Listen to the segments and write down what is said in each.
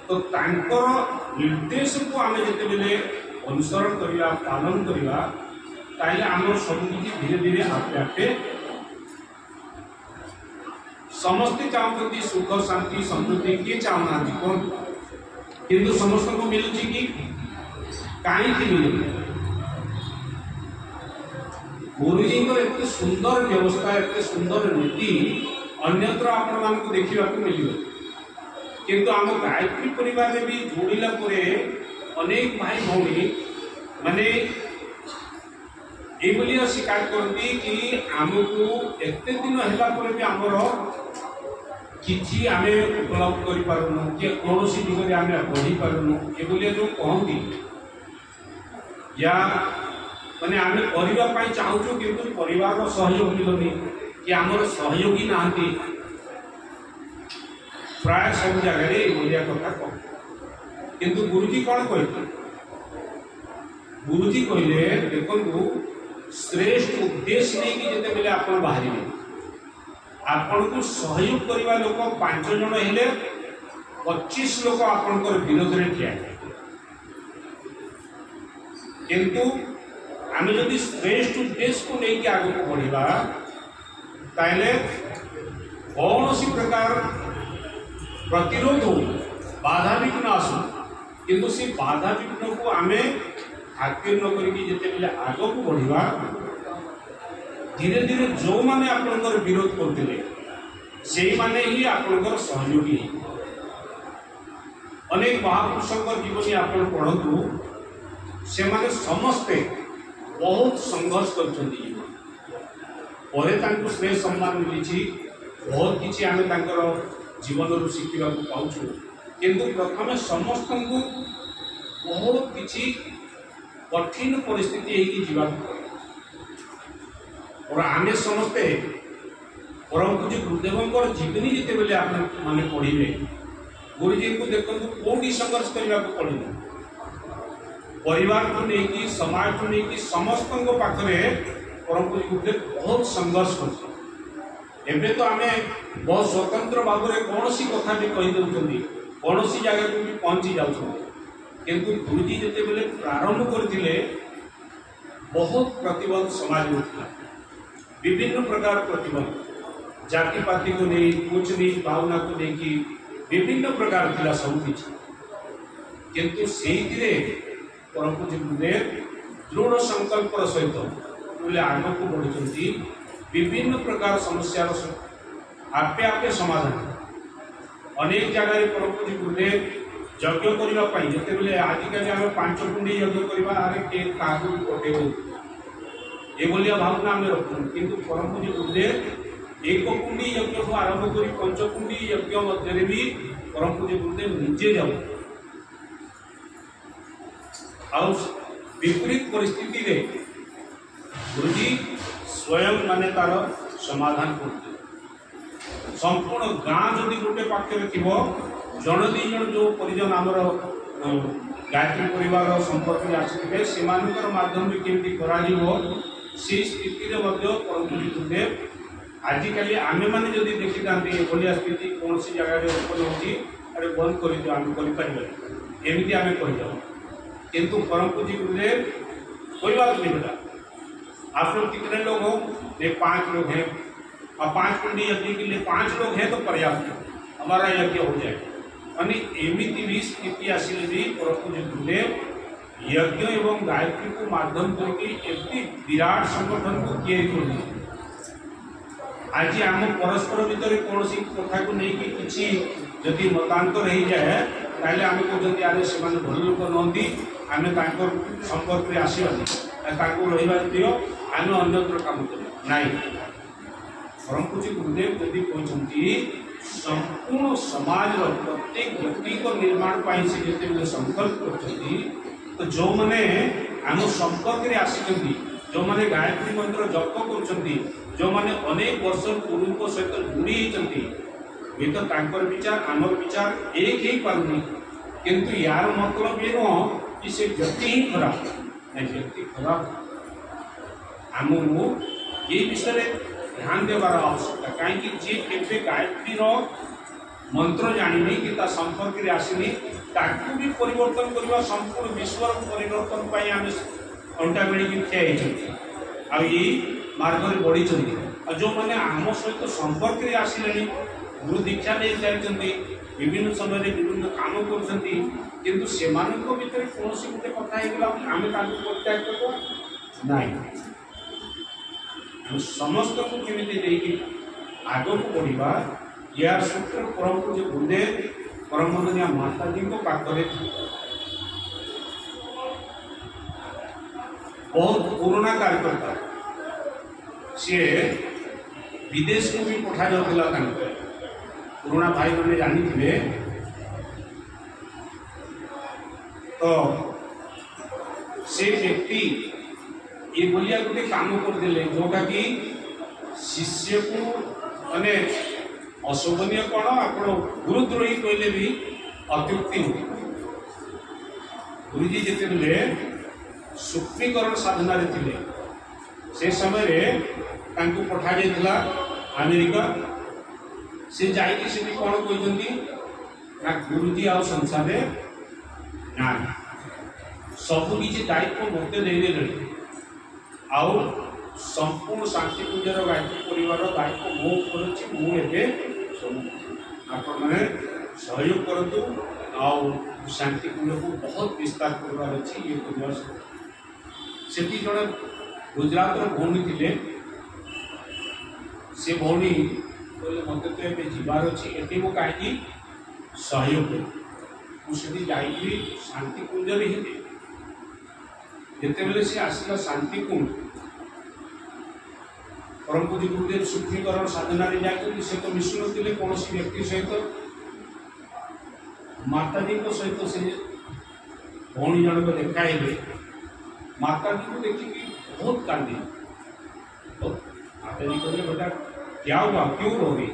तो तांकर निर्देश को आम जिते अनुसरण करवा पालन करवा ताइले आम सबकि धीरे धीरे आपे आपे समस्ते चाहते सुख शांति समृद्धि किए चाहना कौन किंतु समस्त को मिलूँ कि कहीं मिलूँ गुरुजी एत सुंदर व्यवस्था एत सुंदर नीति अन्यत्र आपण मानक देखा मिल किंतु आम गायत्री परिवार भी जोड़िला अनेक भाई भौणी माने ये स्वीकार करती कि आमको एत दिन है भी आमर किसी आम उपलब्ध करूँ कि कौन दिगरे आम बढ़ी पारूँ ये जो कहती या माने आम करने चाहूँ किंतु परिवार सहयोग मिलनी कि आमर सहयोगी नहांती प्राय सब जगह ये कथा कह किंतु गुरुजी कौन कहते गुरुजी कहले देखो श्रेष्ठ उद्देश्य नहीं कि जिते बेले आप बाहर आपन को सहयोग करने लोक 5 जन हेले 25 लोक आपनकर विरोध में ठिया किंतु आम जदि श्रेष्ठ उद्देश्य को लेकिन आगे को बढ़ा ताइले कौन सी प्रकार प्रतिरोध हो बाधा विघ्न आसू किंतु से बाधा विघ्न को आम खातिर न करते आग को बढ़ा धीरे धीरे जो माने आपनकर विरोध करते से माने ही आपनकर सहयोगी अनेक महापुरुषों जीवनी आप पढ़तु से माने समस्ते बहुत संघर्ष कर श्रेय सम्मान मिली बहुत किसी आम जीवन शिखा पाऊँ किंतु प्रथम समस्त को बहुत किसी कठिन परिस्थिति होगी और आमे समस्ते परम पूज्य गुरुदेव जीवनी जिते बेले आप माने पढ़े गुरुजी को देखो कौटी संघर्ष करने को पड़े परिवार को लेकिन समाज को लेकिन समस्त पाखे परम पूज्य गुरुदेव बहुत संघर्ष कर तो आम बहुत स्वतंत्र भाव में कौन सी कथा भी कहीदे कौन सी जगह को भी पहुंची जाऊँ किंतु गुरुजी जिते बेले प्रारंभ करते बहुत प्रतिबंध समाज में था विभिन्न प्रकार प्रतिबंध जाति पाति को नहीं कुछ नीच भावना को लेकिन विभिन्न प्रकार थिला सब किछि किंतु से परम पूज्य गुरुदेव दृढ़ संकल्प सहित बोले आग को बढ़ुंट विभिन्न प्रकार समस्या आपे आपे समाधान अनेक जगह परम पूज्य गुरुदेव यज्ञ करने जिते बेले आजिकल आम 5 कुंडी यज्ञ करवा अरे के पठे ये भावना आम रखु किंतु परम पूज्य गुरुदेव 1 कुंडी यज्ञ को आरंभ कर 5 कुंडी यज्ञ मध्य भी परम पूज्य गुरुदेव निजे जाऊ विपरीत परिस्थिति रे गुरुजी स्वयं माने तार समाधान करते संपूर्ण गाँ जदि गोटे पाखे थी जन दी जन जो परिजन आमर गायत्री परिवार संपर्क में आसते से माध्यम केमती से स्थिति परम पूज्य गुरुदेव आजिकल आम मैंने जब देखी था एभलिया स्थिति कौन सी जगह उत्पन्न होती अरे बंद कर आम करमती आम कहीदेव किंतु परम पूज्य गुरुदेव कोई बात नहीं बेटा आप लोग कितने लोग हो ये 5 लोग हैं और 5 कुंडी यज्ञ के लिए 5 लोग हैं तो पर्याप्त है हमारा यज्ञ हो जाएगा एमती भी स्थिति आसिले भी परम पूज्य गुरुदेव यज्ञ एवं गायत्री को माध्यम करके विराट संगठन को तैयारी कर आज आम परस्पर भितर कौन सी कथा को लेकिन किसी जदि मतांतर हो जाए ताले आम कहते आरे से भल लोक नहंती आम संपर्क में आसवानी रहा दियो आम अन्यत्र काम कर परम पूज्य गुरुदेव जदि कहते संपूर्ण समाज प्रत्येक व्यक्ति को निर्माण पाई से जिते संकल्प कर तो जो मैंने आम संपर्क में आसी जो मैंने गायत्री मंत्र जप कर जो मैंने अनेक वर्ष गुरु सहित जोड़ी होती हुए तो विचार आमर विचार एक ही पारुनी किंतु यार मतलब ये नुह कि से व्यक्ति ही खराब नहीं व्यक्ति खराब आमको ये विषय ध्यान देवार आवश्यकता कहीं जी के गायत्री मंत्र जानी कि ता संपर्क रे आसीनी ताकू भी परिवर्तन करबा संपूर्ण विश्व परिवर्तन पाई आम अंटा बेड़ी की ठिया आ मार्ग में बढ़ी जो मैंने आम सहित संपर्क में आसिले गुरु दीक्षा नहीं सारी विभिन्न समय विभिन्न काम कर भीतर कौन गोटे कथा आम परित्याग करना समस्त को केमी आग को बढ़ा यार सूत्र परम पूज्य गुरुदेव परम वंदनीय माता जी को पाखरे बहुत पुराना कार्यकर्ता सी विदेश को भी पठा जाता पुराना भाई मैंने जानी थे तो से व्यक्ति ये बोलिया गोटे काम करदे जोटा कि शिष्य को माने अशोभनीय कौन आप गुरुद्रोही कहले भी अत्युक्ति नुहे गुरुजी जिते सूक्ष्मीकरण साधना थे से समय पठा जाता अमेरिका से जाइए से कौन कहते ना गुरुजी आ संसार ना सबू किसी दायित्व मत देदेले आउ संपूर्ण शांति पूजार गायत्री परिवार दायित्व मो ऊपर अच्छी मुझे आपने सहयोग करूँ आउ शांति कुंज को बहुत विस्तार करवार अच्छी ये करवार से जड़े गुजरात भौणी थे से भौणी बोले मत तो ये जीवार अच्छी ये मो कहीं सहयोग मुझे जाइए शांति कुंज ही जिते सी आसला शांति कुंज परम पूज्य गुरुदेव सूक्ष्मीकरण साधना जाते से तो मिशु थे कौन व्यक्ति सहित माताजी सहित से भौणी जनक देखाइले माताजी को देखिए बहुत कांदी तो माताजी कहते बेटा क्या हुआ क्यों रो गई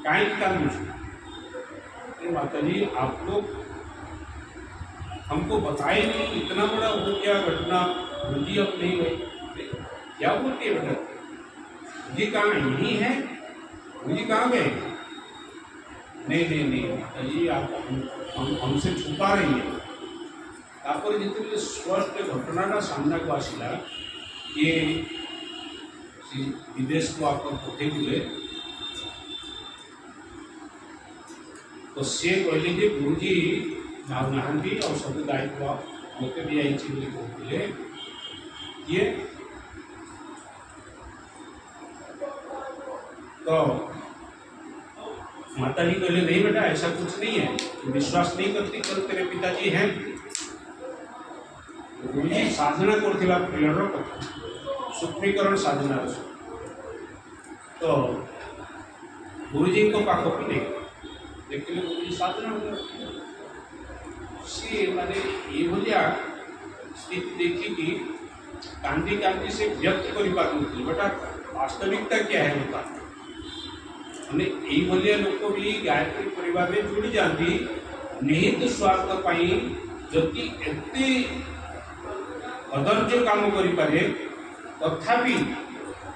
कहीं कांदी माताजी आप लोग हमको बताए नहीं इतना बड़ा हो गया घटना मुझे अब नहीं गई क्या बोलती है बेटा मुझे कहाँ यही है मुझे कहाँ गए नहीं माताजी आप हमसे छुपा रही है तापर जितने स्पष्ट घटना सामना को आसला ये विदेश को आप पठे तो सी कहले जे गुरुजी जाऊ ना और सब दायित्व मत भी आई कहते ये तो माता जी कहले नहीं बेटा ऐसा कुछ नहीं है विश्वास नहीं करती कल तेरे पिताजी हैं गुरुजी साधना करथिला प्रियर कथा सूक्ष्मीकरण साधना तो गुरुजी को पाख पे देखिए गुरुजी साधना सी माने ये भलिया स्थिति देखिकी कांदी कांदी से व्यक्त कर बेटा वास्तविकता क्या है बता ये लोक भी गायत्री परिवार में जुड़ी जाती निहित स्वार्थ पाई जदि एते अधर्य काम करें तथापि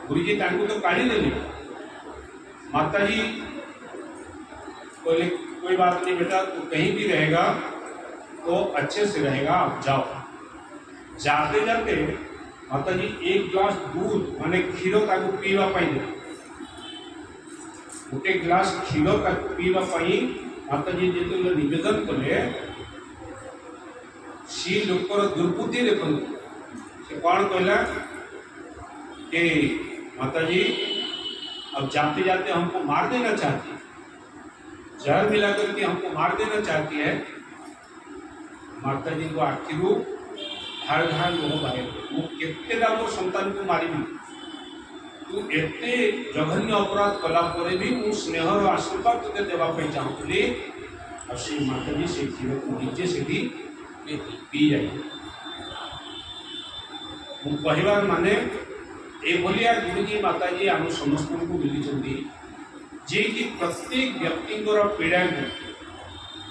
गुरुजी तो काढ़ी देले माताजी कहले कोई बात नहीं बेटा तू कहीं भी रहेगा तो अच्छे से रहेगा आप जाओ जाते जाते माताजी एक ग्लास दूध माने क्षीर ताकू पीवा दे गोटे ग्लास क्षीर पीवा माताजी जो निवेदन कले सी लोकर दुर्बुद्धि देखो से कौन कहला कि माताजी अब जाते जाते हमको मार देना चाहती है जहर मिला करके हमको मार देना चाहती है माताजी को आखिरू धार धार लोह बाहर मुझे मोर संतान को मारि तू एते जघन्य अपराध कला भी मु स्नेह और आशीर्वाद तुझे देवाई चाहूली और माताजी से क्षीर को निजे से पी जाए कहबार माने एभलिया गुरुजी माताजी आम समस्त को मिली जे कि प्रत्येक व्यक्ति पीड़ा को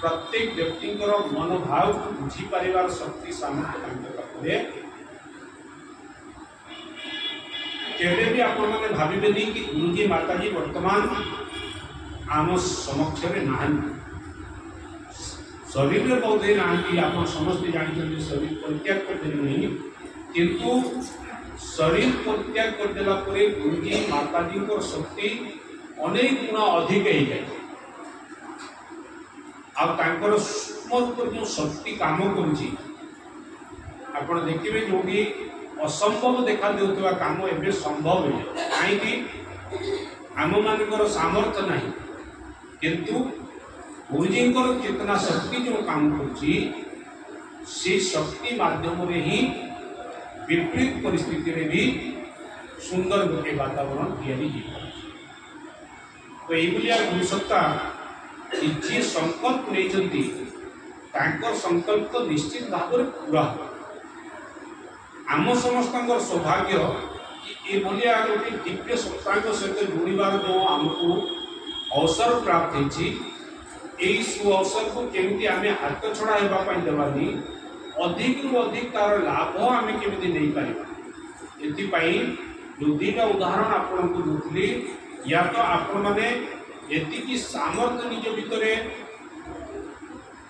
प्रत्येक व्यक्ति मनोभाव को बुझीपार शक्ति सामर्थ्य केवे भी आपण मैंने भावे कि गुरुजी माताजी वर्तमान आम समक्ष ना शरीर में बोधे ना आप समस्ते जानते शरीर परित्याग करदे नहीं किंतु शरीर परित्याग करदेला गुरुजी माताजी को शक्ति अनेक गुण अधिक हो जाए आर सूक्ष्म जो शक्ति काम करुँची आप देखिए जो भी असंभव देखा देउथबा काम एबे संभव हो जाए कहीं आम मानकर सामर्थ्य नहीं किंतु गुरुजी चेतना शक्ति जो काम करुँची से शक्ति माध्यम रे ही विपरीत परिस्थिति रे भी सुंदर गोटे वातावरण तैयारी तो ये गुरुसत्ता जी संकल्प नहीं संकल्प तो निश्चित भाव में पूरा आम समस्त सौभाग्य कि ये गोटे दिव्य सत्तांग सहित जोड़ार जो आमको अवसर प्राप्त होती अवसर को केमती आम हाथ छड़ा होगापी देवानी अधिक रु अधिक तार लाभ आम केमी नहीं पार ये जो दीटा उदाहरण आपन को दूसरी या तो आपण मैंने एति सामर्थ्य निज भितर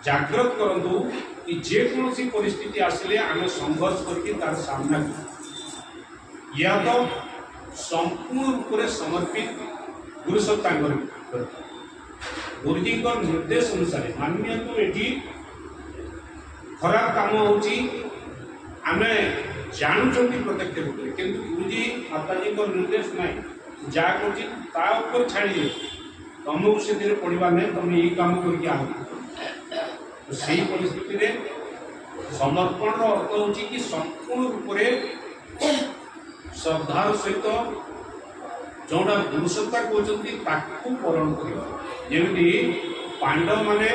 जागृत करूँ कि जेकोसी परिस्थिति आसिले आम संघर्ष करके तार सामना कर या तो संपूर्ण रूप से समर्पित गुरुसत्ता गुरुजी निर्देश अनुसार माननीय तो ये खराब काम होची आमे जानूँ प्रत्यक्ष रूप से किंतु गुरुजी माताजी को निर्देश नहीं जहाँ कर छाड़ी तुमको से पढ़ा नहीं तुम ये काम करके आओ तो सही परिस्थिति रे समर्पण अर्थ हो कि संपूर्ण रूप से श्रद्धार सहित जोड़ा गुरुसत्ता कहते पालन करमी पांडव माने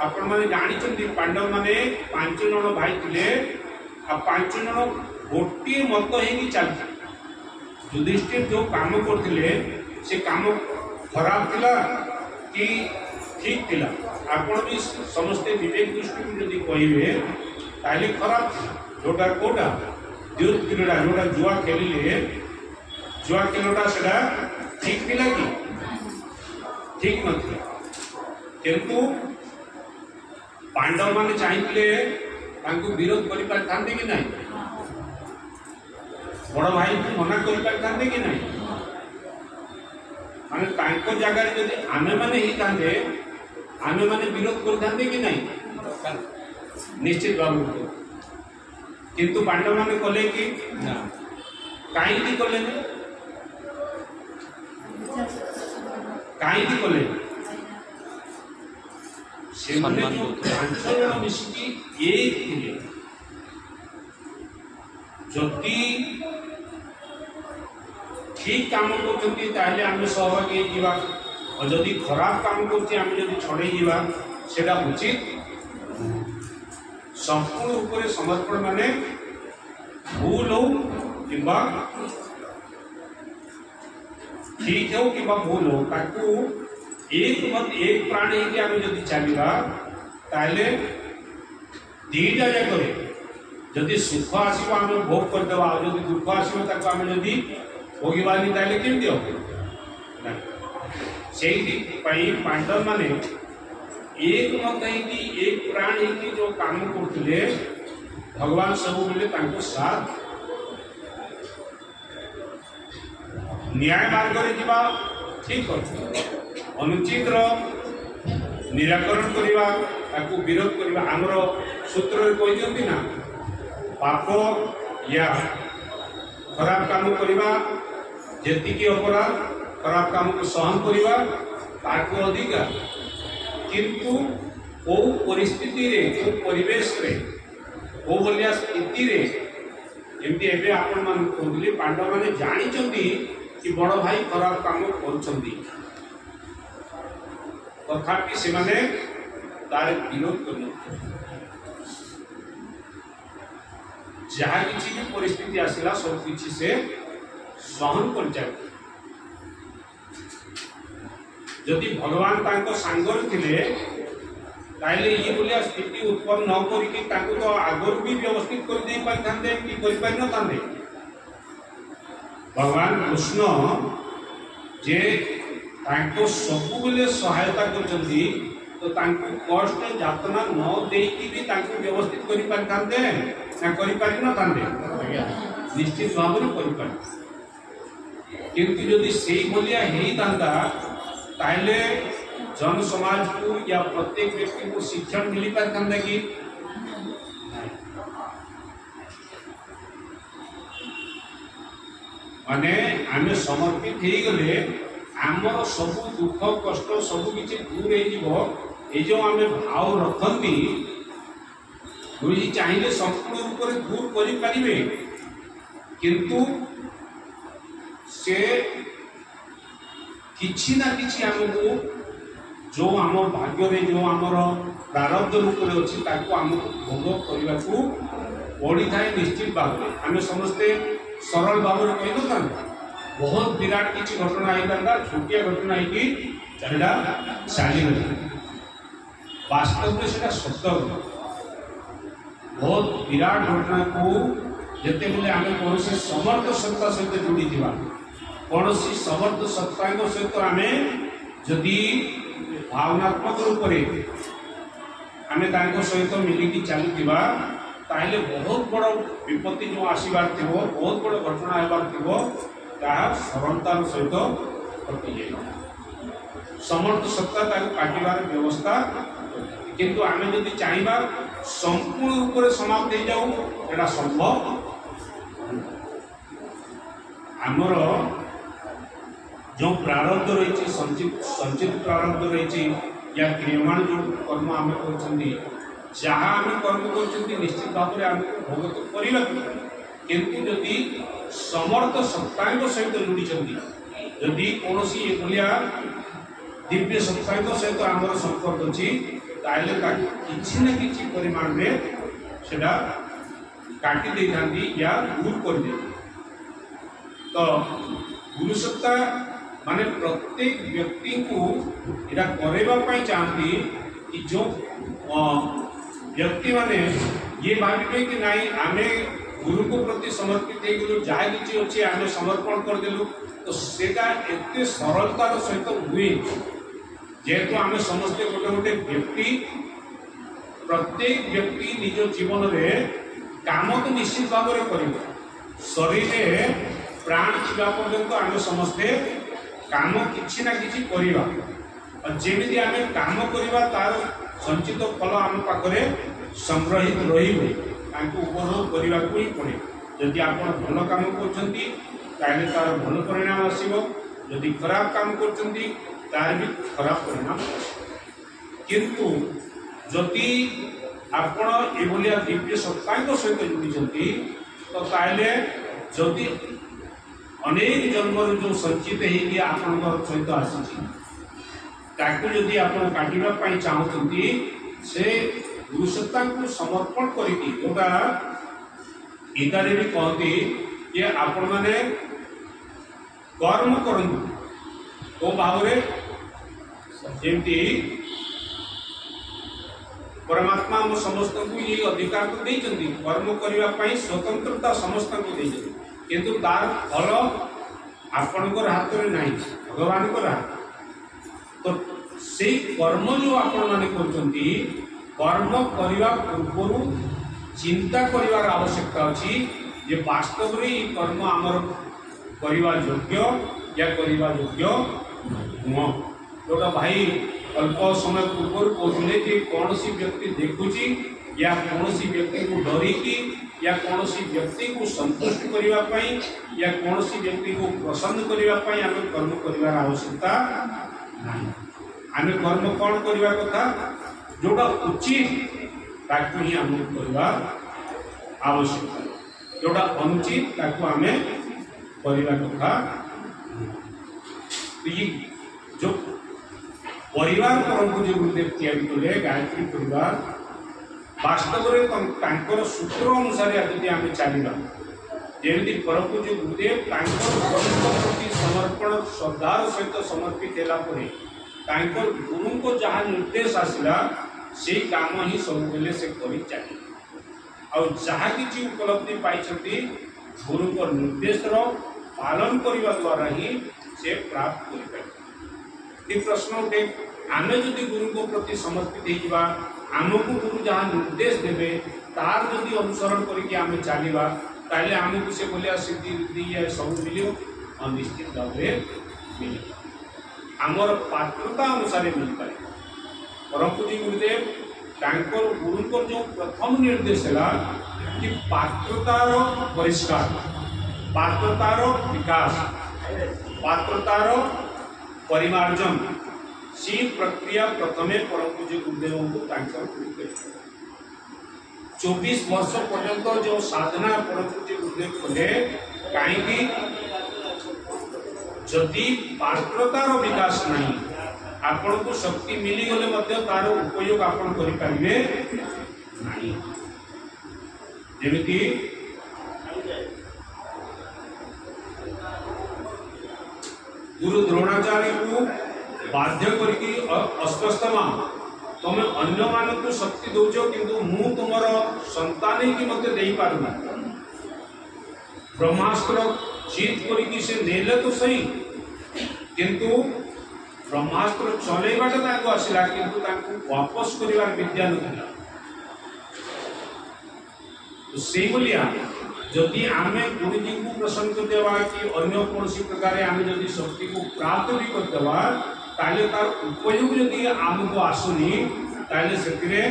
आपण मैंने जानी पांडव माने 5 जन भाई थे आ 5 जन गोटे मत हो चलती युधिष्ठिर जो काम करते से काम खराब थिला कि ठीक थिला आपण भी समस्ते विवेक दृष्टि जदि कहे ताले खराब थिला जोटा कोटा द्युत क्रीड़ा जोटा जुआ खेलिले जुआ खेलटा सेटा ठीक थिला कि ठीक नथिला किंतु पांडव माने चाहिए विरोध कर पारि कि नहीं बड़ भाई को मना कर पारि कि नहीं माने जगह जदि आमे माने ही थांते आमे माने विरोध करते कि नहीं निश्चित भाव किंतु पांडव माने कले कि कहीं कले कहीं कले से मिसिकी एक जदि ठीक काम करते आम सहभागी और जदि खराब काम करते छड़े उचित संपूर्ण रूप से समर्पण माने भूल हो कि ठीक हो कि भूल हो ताकू एक मत एक प्राणी की आम जदि चलवा ताले दीटा जाकर जदि सुख आसो आम भोग करदे जदि दुख आसो आम जदि भोगवानी ताले केमती हम से पांडव माने एक मत है एक प्राण है जो काम करते भगवान सब बेले साथ न्याय मार्ग ठीक कर अनुचित निराकरण करने विरोध करवा आमर सूत्र कहते ना पाप या खराब काम करवा जी अपराध खराब काम को सहन करवा ताको अधिका किंतु को परिस्थिति रे को परिवेश रे को भलिया स्थिति रे एमती एबे आपण मान कहले पांडव माने जानी कि बड़ भाई खराब काम कर तथापि से माने तार विरोध करने जहाँ किसी भी परिस्थिति आसला सब किसी से सहन कर जाए जदि भगवान तांको सांगर थिले ताइले ये बोलिया स्थिति उत्पन्न न करिके तांको तो आगर भी व्यवस्थित कर दे पारथांते कि कर पारि न थांते भगवान कृष्ण जे तांको सबु बेले सहायता करछंती तो तांको कष्ट यातना न देकी भी तांको व्यवस्थित करि पारथांते ना करि पारि न थांते निश्चित भाव में करि पारि किंतु यदि सेही बोलिया हेई थांता ताइले जन समाज को या प्रत्येक व्यक्ति को शिक्षण मिली पारथांता कि माने आमे समर्पित हे गले आमर सब दुख कष्ट सब किसी दूर हो जो आम भाव रखती गुरुजी चाहिए संपूर्ण रूप से दूर करें किंतु से किसी ना किसी आमको जो आम भाग्य रे जो आमर प्रारब्ध रूप में अच्छी आमको भोग करने को पड़ी था निश्चित भाव में आम समस्ते सरल भाव में कही न बहुत विराट किसी घटना होता छोटिया घटना चली वास्तव में से सत्य बहुत विराट घटना को जिते बेले आम कौन समर्थ सत्ता सहित जोड़ी कौन समर्थ सत्ता सहित आम जदि भावनात्मक रूप से आम सहित मिलिकी चलुवा ताहले बहुत बड़ विपत्ति जो आसबार थी बहुत बड़ घटना होबार थी सरलतार सहित कटि जाए समर्थ सत्ता काटार व्यवस्था किंतु आम जब चाहिए संपूर्ण रूप से समाप्त हो जाऊ एटा संभव आमर जो प्रारब्ध रही संचित प्रारब्ध रही या क्रियमाण जो कर्म आम कर जहाँ आम कर्म कर निश्चित भाव में आमको भोग तो करवा किंतु जदि समर्थ सत्ता सहित जोड़ी जदि कौन भाया दिव्य सत्ता सहित आम संपर्क अच्छी किसी न किसी परिमाण में सेटा काटी दे था या दूर कर दे तो गुरुसत्ता माने प्रत्येक व्यक्ति को यहाँ करवाई चाहती कि जो व्यक्ति माने ये भावे कि नहीं आम गुरु को प्रति समर्पित हो जहाँ किसी अच्छे आम समर्पण करदेलु तो सेटा एते सरलतार सहित हुए जेहेतु आम समस्ते गोटे गोटे व्यक्ति प्रत्येक व्यक्ति निज जीवन में काम तो निश्चित भाव में कर शरीर प्राण थिबा पर्यंत आम समस्ते काम किसी ना किसी करवा जमी आम काम करवा तार संचित फल आम पाखे संग्रहित रही उपभोग करने को ही पड़े जदि आप भल काम कर तार भल परिणाम आसो जदि खराब काम कर भी खराब परिणाम किंतु जदि आपण एभलिया दिव्य सत्ता सहित जोड़ी तो ताहले जदि अनेक जन्म जो संचित होगी आपण सहित आसी जदि आप काटापी चाहते से गुरुसत्ता को समर्पण करके जोटा गीतारे भी कहते कि आपण मैंने कर्म करंतु तो भाव जमती परमात्मा हम समस्त को ये अधिकार तो देते कर्म करने स्वतंत्रता समस्त को देते किंतु तार फल आपणकर हाथ में नहीं भगवान को हाथ तो से कर्म जो आपण मैंने करते कर्म करने पूर्व चिंता करिवार आवश्यकता अच्छी जे वास्तव में ये कर्म आमर करवा योग्य या करवा योग्य नुह जोटा भाई अल्प समय पूर्व कहते कि कौन सी व्यक्ति देखुची या कौन सी व्यक्ति को डरिकी या कौन सी व्यक्ति को संतुष्ट करने या कौन सी व्यक्ति को प्रसन्न करने आम कर्म कर आवश्यकता नहीं आम कर्म कौन करवा कथा जोटा उचित ताकू ही आम करवा आवश्यकता जोटा अनुचित ताकू आम करवा कथा ये जो परिवार परंपरा जो गुरुदेव तैयारी कले गायत्री परिवार वास्तव में सूत्र अनुसार यदि आम चलना जमी परंपरा जो गुरुदेव प्रति समर्पण श्रद्धार सहित समर्पित है गुरु को जहाँ निर्देश आसला से काम ही सब बेले से कर चलिए और जहाँ किसी उपलब्धि पाई गुरु को निर्देश पालन करने द्वारा ही से प्राप्त कर ये प्रश्न उठे आम जदि गुरु को प्रति समर्पित हो आमको गुरु जहाँ निर्देश देवे तार जदि अनुसरण करके आम चलवा ताले आमको से बोलिया सिद्धि सब मिले और निश्चित भाव में मिले आमर पात्रता अनुसार मिल पाए। परम पूज्य गुरुदेव तांकर गुरुंकर जो प्रथम निर्देश है कि पात्रतार परिष्कार पात्रतार विकास पात्रतार परिमार्जन सी प्रक्रिया प्रथमे परम पूज्य गुरुदेव को 24 वर्ष पर्यंत जो साधना परम पूज्य गुरुदेव कले कहीं जदि पात्रतार विकास नहीं आपण को शक्ति मिली गले मध्य तार उपयोग आपण करि परिबे नहीं। जेमिति गुरु द्रोणाचार्य को बाध्य करके अस्वस्थमा तुम अन्य मान को शक्ति दौच किंतु मु तुमर संतान की मत दे पारुना ब्रह्मास्त्र जीत करके से नेले तो सही किंतु ब्रह्मास्त्र चलेबाटा ताको आसिला किंतु ताको वापस करिवार विद्या नथिला। तो सेही बोलिया जदि आमे गुरुजी को प्रसन्न देवा कि अन्य कौन प्रकार आमे जदि शक्ति को प्राप्त भी कर देवा ताले तार उपयोग जदि आमको आसुनी ताले सेतिरे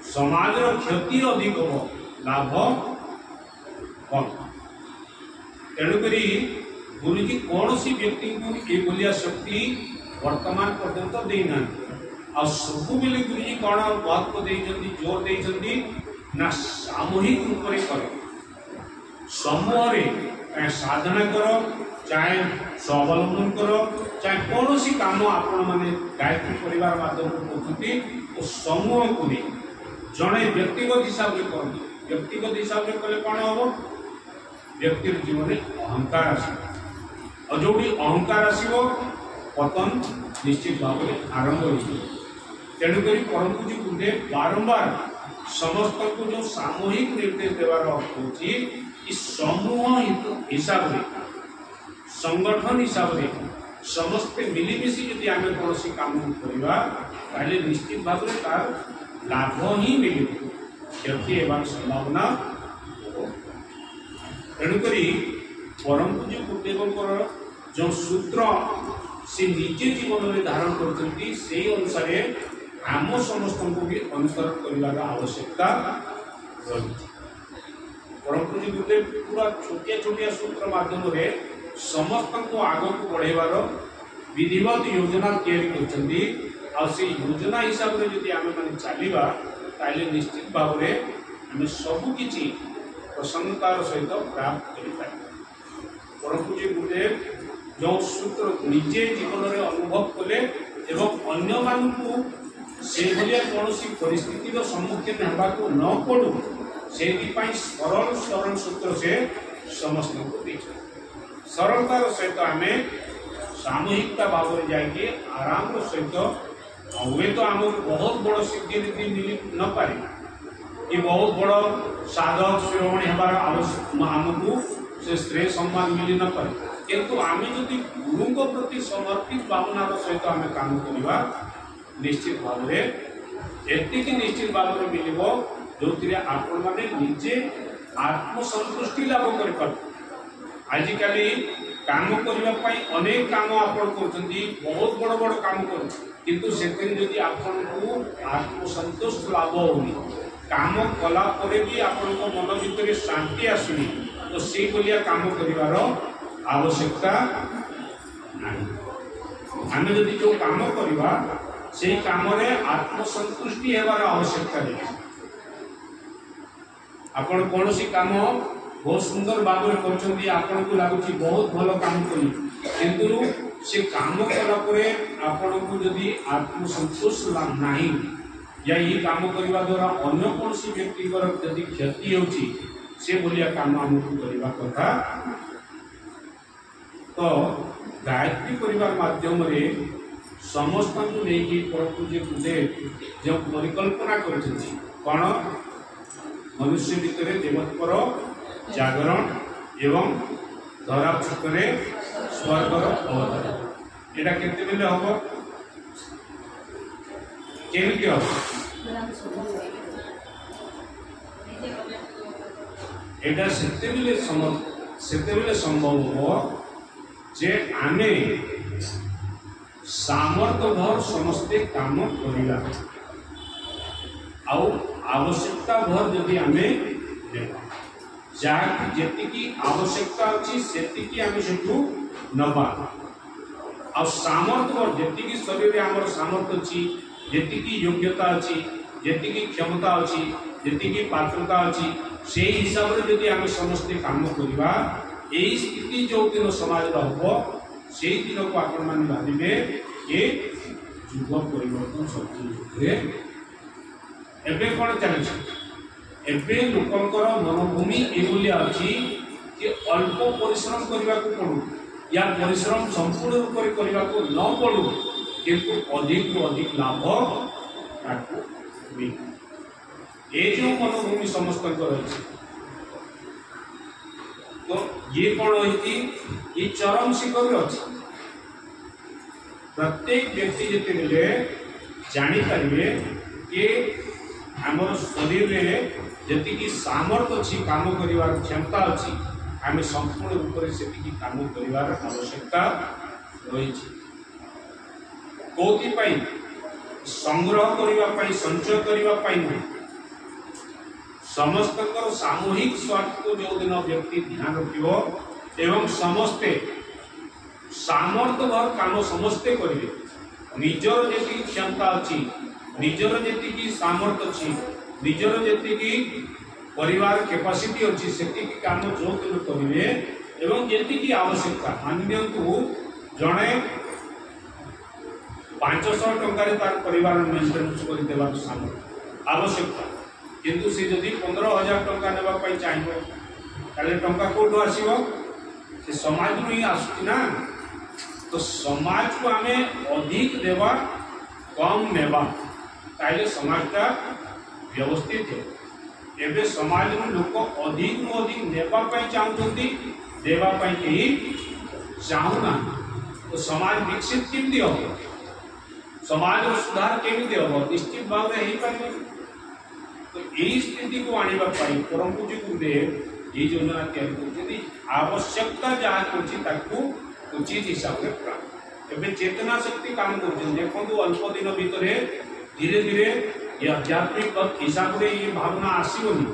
समाज रो क्षति अधिक हो लाभ कम। तेणुकरी गुरुजी कौन सी व्यक्ति को ये बोलिया शक्ति वर्तमान पर्यंत देना आ सब बेले गुरुजी कौन महत्व देइछन्ती जोर देइछन्ती ना सामूहिक रूप में कर समूह रे साधना करो चाहे स्वावलंबन करो चाहे कौन सी काम आपण माने गायत्री परिवार माध्यम करते तो समूह को नहीं जड़े व्यक्तिगत हिसाब से करते व्यक्तिगत हिसाब से कले कौन हम व्यक्ति जीवन में अहंकार आस और जो भी अहंकार आसो पतन निश्चित भाव में आरंभ हो तेणुक परम पूज्य गुरुदेव बारंबार समस्त को जो सामूहिक निर्देश देवार अर्थ हो समूह हिसाब से संगठन हिसाब से समस्ते मिलिमिशि यदि आम कौन काम करवा निश्चित भाव में तार लाभ ही मिले क्षति होवार संभावना। तेणुक परम पूज्य गुरुदेव जो सूत्र से निजे जीवन में धारण करते से अनुसार आम समस्त को भी अनुसरण कर आवश्यकता रही। परम पूज्य गुरुदेव पूरा छोटिया छोटिया सूत्र माध्यम समस्त को आग को बढ़ेबार विधिवत योजना तैयारी योजना हिसाब से जदि आम मैंने चलवा ताले निश्चित भाव में आम सबकि प्रसन्नतार सहित प्राप्त कर। परम पूज्य गुरुदेव जो सूत्र निजे जीवन में अनुभव कले एवं अन्य मानू से भाया कौन परिस्थितिर सम्मुखीन होगा न पड़ू से सरल सरल सूत्र से समस्त को दी सरलतार सहित आम सामूहिकता भाव में जाए आराम सहित हुए तो आम बहुत बड़ सिद्धि नीति मिल न पारे कि बहुत बड़ साधक श्रोमणी हमार आमको से श्रेय सम्मान मिली न पारे किंतु आम जदि गुरु को प्रति समर्पित भावनार सहित आम काम करवा निश्चित भाव में एतिक निश्चित भाव में मिल जो आपण मैंने निजे आत्मसंतुष्टि लाभ कर आजिकल काम करने अनेक काम आपण कर बहुत बड़ बड़ काम कर किंतु से आपन को आत्मसंतोष लाभ होनी काम कला भी आपण को मन भीतर शांति आसुनी तो से बोलिया काम करिवार आवश्यकता नहीं। आम जदि जो काम करवा से काम आत्मसंतुष्टि हेबार आवश्यकता नहीं। आपण कौन सी काम बहुत सुंदर भाव में कर आपन को लगुच बहुत भल काम करी किंतु से काम कलापर आपण को जदि आत्मसंतोष नहीं या ये काम करने द्वारा अन्य कौन सी व्यक्ति जदि क्षति होची से बोलिया काम आमको करवा कथा। तो गायत्री परिवार माध्यम समस्त को लेकिन परम पूज्य गुरुदेव जो परिकल्पना कर कौन मनुष्य भितर देवत्वर जागरण एवं धरा पृष्ठ स्वर्गर अवतार यहाँ केते बेले हम केमिति हम एटा सेतेबेले संभव हो जे आमे सामर्थ्य भर समस्ते काम करिला आउ आवश्यकता भर जदि आमे जहाँ जेतिकी आवश्यकता अच्छी सेतिकी आमे सेठू नबा आ सामर्थ्य भर जेतिकी शरीर रे हमर सामर्थ्य अच्छी जेतिकी योग्यता अच्छी जेतिकी क्षमता अच्छी जेतिकी पात्रता अच्छी से हिसाब रे जदि आमे समस्ते काम करिबा एई स्थिति जो दिन समाज रा हो से दिन को आपण मान भाबिबे ये युग परिवर्तन सब रे एबे कोन चलछि एबे लोकंकर मनोभूमि एभलिया अछि कि अल्प परिश्रम करबा को पड़ू या परिश्रम संपूर्ण रूप से करबा को न पड़ू किंतु अधिक रो अधिक लाभ ताकू मिले ए जो मनोभूमि समस्त अछि तो ये कौन होती ये चरम शिखर अच्छी प्रत्येक व्यक्ति जिते बेले जानी पारे कि आमर शरीर में जी सामर्थ्य अच्छी काम कर क्षमता अच्छी आम संपूर्ण रूप से काम कर आवश्यकता रही कौन संग्रह करने संचय करने समस्त सामूहिक स्वार्थ को जो दिन व्यक्ति ध्यान रखिब एवं समस्ते सामर्थ्य भर काम समस्ते करेंगे निजर जी क्षमता अच्छी निजर जी सामर्थ्य अच्छी निजर जी परिवार कैपेसिटी अच्छी से काम जो दिन करेंगे एवं जी आवश्यकता मानि जड़े 500 टंकार तार परिवार मेन्टेनेंस कर सामर्थ्य आवश्यकता किंतु से जदि 15,000 टंका नेबा चाहिए ताले टंका कोठो आसीबो से समाज नु ही आसुची ना तो समाज को हमें अधिक देवा कम नेबा ताले समाजटा व्यवस्थित हो एबे समाज में लोक अधिक नु अधिक नेबा चाहते देवा कहीं चाहूना तो समाज विकसित केमती हम समाज सुधार केमती हम निश्चित भाव में हो पारे तो यही स्थिति को आने परम पूज्य गुरुदेव ये योजना तैयारी आवश्यकता जहाँ कर उचित हिसाब से प्राप्त एवं चेतना शक्ति काम कर देखो अल्प दिन भितर धीरे धीरे ये आध्यात्मिक हिसाब से ये भावना आसोनी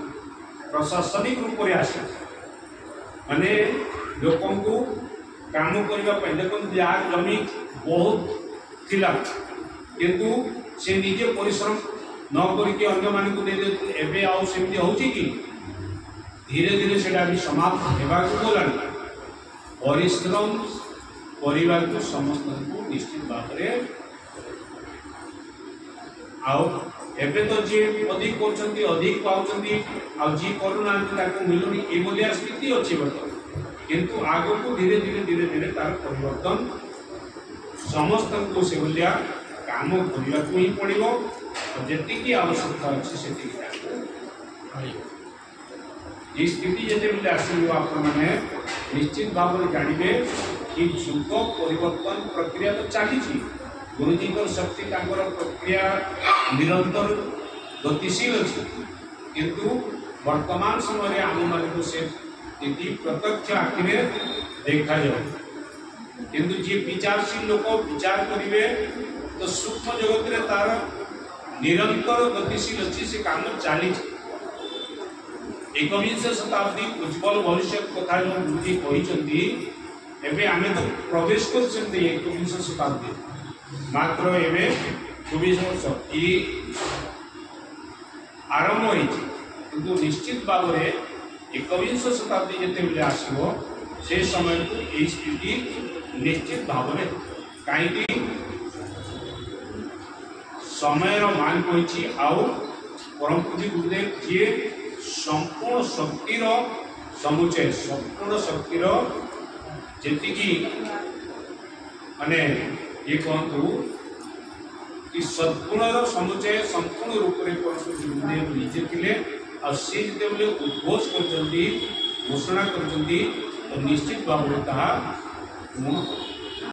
प्रशासनिक रूप से आस माने लोक काम करने देखो जहाँ जमी बहुत थिला किंतु से निजे परिश्रम न करके अन्य मानक दे एबे आउ सेमती होची कि धीरे धीरे सेटा भी समाप्त हेबाक बोलानी परिश्रम परिवार को समस्त को निश्चित भाव में आउ एबे तो जी अधिक करछंती अधिक पाउछंती आ जी करूना ताको मिलुनी ए बोलिया स्थिति अछि बर्तमान किंतु आगो को धीरे धीरे तार परिवर्तन समस्त को से बोलिया काम करने को ही पड़ो जी आवश्यकता अच्छी से स्थिति जिते आसो आप निश्चित भाव में जानवे कि युग परिवर्तन प्रक्रिया तो चली गुरुजी शक्ति प्रक्रिया निरंतर गतिशील अच्छी किंतु वर्तमान समय आम मान से प्रत्यक्ष आखिरे देखा जाए किंतु जी विचारशील लोक विचार करेंगे तो सूक्ष्म जगत रे तार निरंतर गतिशील अच्छी से काम चली 21 शताब्दी उज्जवल भविष्य कथा जो गुरुजी कहते एवं आम तो प्रवेश कर 21 शताब्दी मात्र एवं 24 वर्ष ये आरंभ हो निश्चित भाव में 21 शताब्दी जिते आसो से समय को यही स्थिति निश्चित भाव में कहीं समय मान कही आउ परम पूज्य गुरुदेव जी संपूर्ण शक्तिर समुचय संपूर्ण शक्तिर जी माने ये कहतु कि सद्गुणर समुचय संपूर्ण रूप में गुरुदेव निजे थे और सी जो उद्घोष कर घोषणा कर निश्चित भाव में